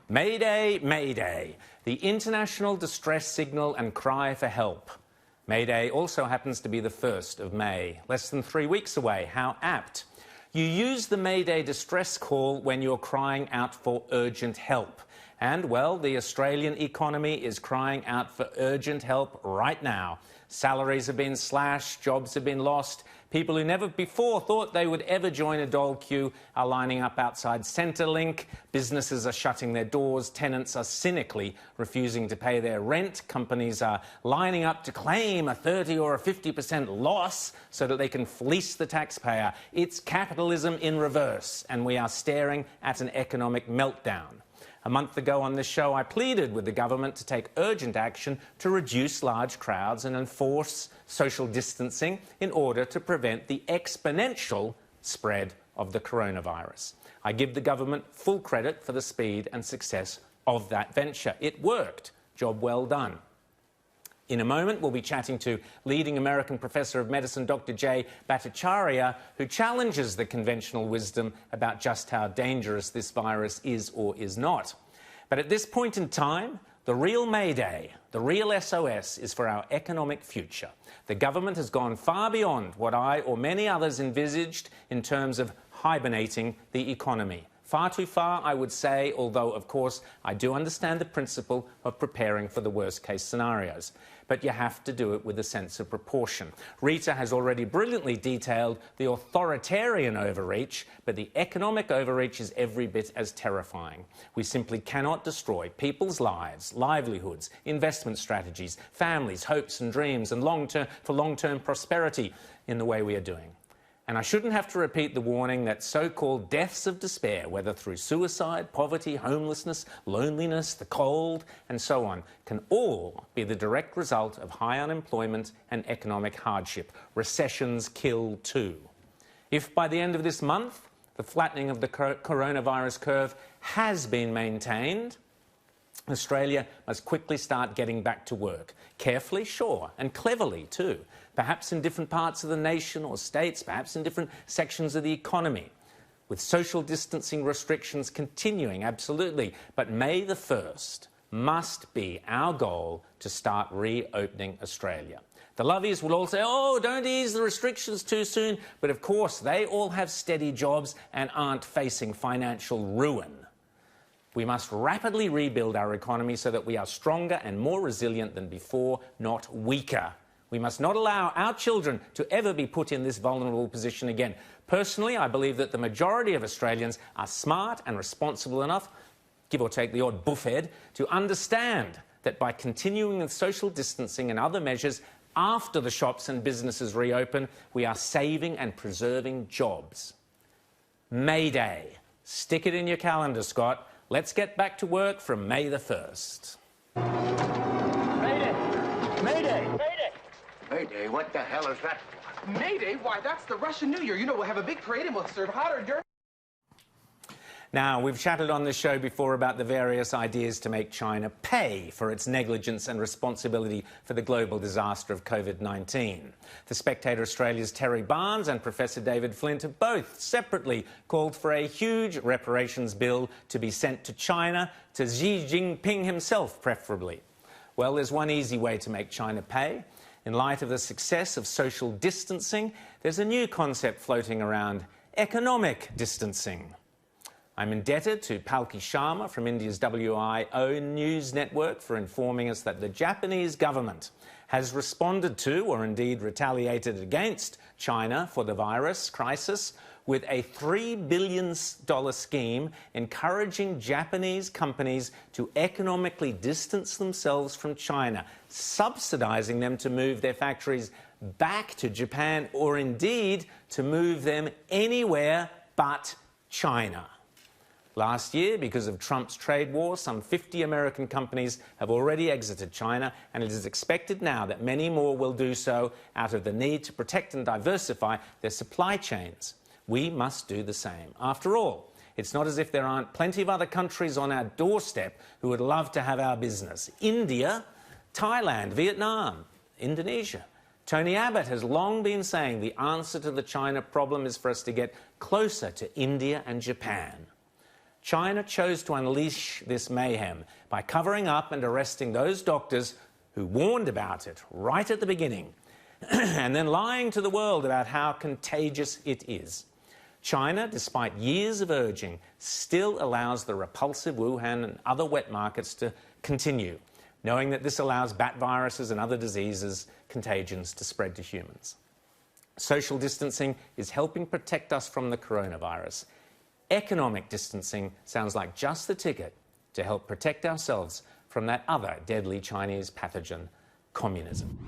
Mayday, Mayday, the international distress signal and cry for help. Mayday also happens to be the 1st of May, less than 3 weeks away. How apt. You use the Mayday distress call when you're crying out for urgent help. And, well, the Australian economy is crying out for urgent help right now. Salaries have been slashed, jobs have been lost. People who never before thought they would ever join a dole queue are lining up outside Centrelink. Businesses are shutting their doors. Tenants are cynically refusing to pay their rent. Companies are lining up to claim a 30 or a 50% loss so that they can fleece the taxpayer. It's capitalism in reverse, and we are staring at an economic meltdown. A month ago on this show, I pleaded with the government to take urgent action to reduce large crowds and enforce social distancing in order to prevent the exponential spread of the coronavirus. I give the government full credit for the speed and success of that venture. It worked. Job well done. In a moment, we'll be chatting to leading American professor of medicine, Dr. Jay Bhattacharya, who challenges the conventional wisdom about just how dangerous this virus is or is not. But at this point in time, the real Mayday, the real SOS, is for our economic future. The government has gone far beyond what I or many others envisaged in terms of hibernating the economy. Far too far, I would say, although, of course, I do understand the principle of preparing for the worst-case scenarios. But you have to do it with a sense of proportion. Rita has already brilliantly detailed the authoritarian overreach, but the economic overreach is every bit as terrifying. We simply cannot destroy people's lives, livelihoods, investment strategies, families, hopes and dreams, and long-term prosperity in the way we are doing. And I shouldn't have to repeat the warning that so-called deaths of despair, whether through suicide, poverty, homelessness, loneliness, the cold, and so on, can all be the direct result of high unemployment and economic hardship. Recessions kill too. If by the end of this month, the flattening of the coronavirus curve has been maintained, Australia must quickly start getting back to work. Carefully, sure, and cleverly too. Perhaps in different parts of the nation or states, perhaps in different sections of the economy. With social distancing restrictions continuing, absolutely. But May the 1st must be our goal to start reopening Australia. The lovies will all say, oh, don't ease the restrictions too soon. But of course, they all have steady jobs and aren't facing financial ruin. We must rapidly rebuild our economy so that we are stronger and more resilient than before, not weaker. We must not allow our children to ever be put in this vulnerable position again. Personally, I believe that the majority of Australians are smart and responsible enough, give or take the odd buffhead, to understand that by continuing with social distancing and other measures after the shops and businesses reopen, we are saving and preserving jobs. Mayday. Stick it in your calendar, Scott. Let's get back to work from May the 1st. Mayday! Mayday! Mayday! Mayday? What the hell is that? Mayday? Why, that's the Russian New Year. You know, we'll have a big parade and we'll serve hot hors d'oeuvres. Now, we've chatted on this show before about the various ideas to make China pay for its negligence and responsibility for the global disaster of COVID-19. The Spectator Australia's Terry Barnes and Professor David Flint have both separately called for a huge reparations bill to be sent to China, to Xi Jinping himself, preferably. Well, there's one easy way to make China pay. In light of the success of social distancing, there's a new concept floating around: economic distancing. I'm indebted to Palki Sharma from India's WIO news network for informing us that the Japanese government has responded to, or indeed retaliated against, China for the virus crisis with a $3 billion scheme encouraging Japanese companies to economically distance themselves from China, subsidizing them to move their factories back to Japan, or indeed to move them anywhere but China. Last year, because of Trump's trade war, some 50 American companies have already exited China, and it is expected now that many more will do so out of the need to protect and diversify their supply chains. We must do the same. After all, it's not as if there aren't plenty of other countries on our doorstep who would love to have our business. India, Thailand, Vietnam, Indonesia. Tony Abbott has long been saying the answer to the China problem is for us to get closer to India and Japan. China chose to unleash this mayhem by covering up and arresting those doctors who warned about it right at the beginning, and then lying to the world about how contagious it is. China, despite years of urging, still allows the repulsive Wuhan and other wet markets to continue, knowing that this allows bat viruses and other diseases, contagions, to spread to humans. Social distancing is helping protect us from the coronavirus. Economic distancing sounds like just the ticket to help protect ourselves from that other deadly Chinese pathogen, communism.